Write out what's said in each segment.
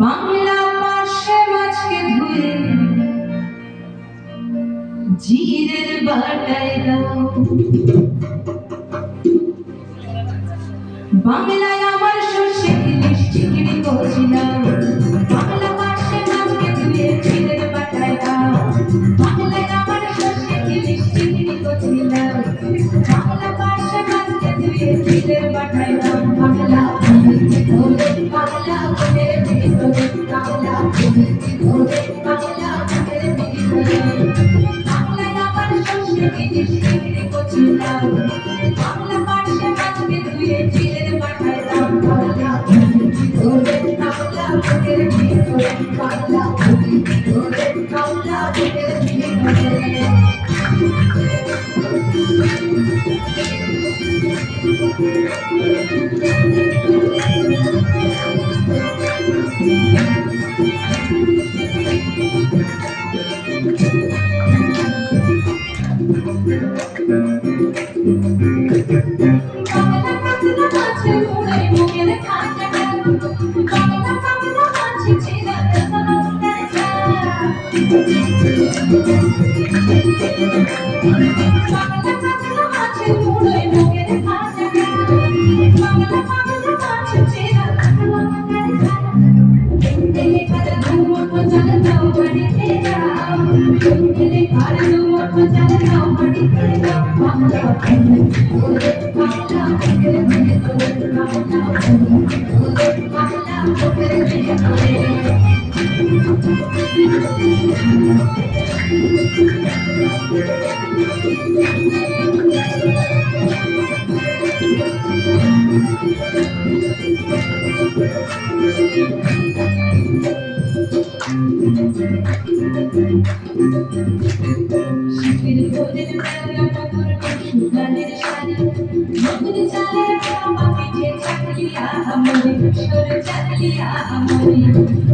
বাংলা পাশে মাছকে ধুয়ে জিরের বাটায় দাও। বাংলায় আমার সর্ষে ইলিশ চিংড়ি কচি দাও। বাংলা পাশে মাছকে ধুয়ে জিরের বাটায় দাও। বাংলায় আমার সর্ষে ইলিশ চিংড়ি কচি দাও। বাংলা পাশে মাছকে ধুয়ে জিরের বাটায় দাও। বাংলা ওরে বাংলা ওরে ভিতরে বাংলা ওরে বাংলা ওরে ভিতরে বাংলায় আমার সর্ষে ইলিশ চিংড়ি কচি দাও। বাংলা পাশে মাছকে ধুয়ে জিরের বাটায় দাও। বাংলা ওরে বাংলা ওরে ভিতরে বাংলা ওরে বাংলা ওরে ভিতরে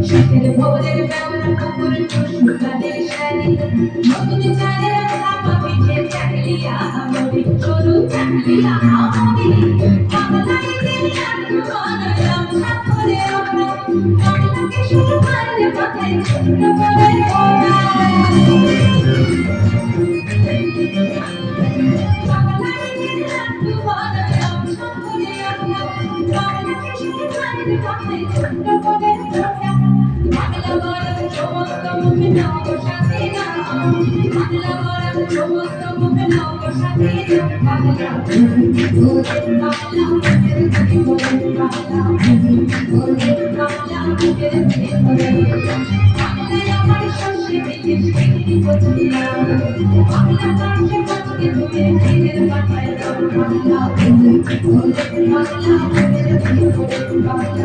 শীতের ভোরের বেলা কুকুর সুগানের শাড়ি নতুন চালের চাপা পিঠে চাকলিয়া আমরি সরু চাকলিয়া আমরি বাংলায় দিলিয়া বানালাম সাথরে আমরা বাংলাকে শুরু করে মাথায় ছোট্ট করে বাংলায় দিলিয়া বানালাম সাথরে আমরা বাংলাকে শুরু করে মাথায় ছোট্ট করে সমস্ত মুখে নাও সাথে নাও বাংলা বলার সমস্ত মুখে নাও সাথে বাংলা আমার সর্ষে ইলিশ চিংড়ি কচি দাও। বাংলা পাশে মাছকে ধুয়ে জিরের বাটায় দাও। বাংলা বাংলা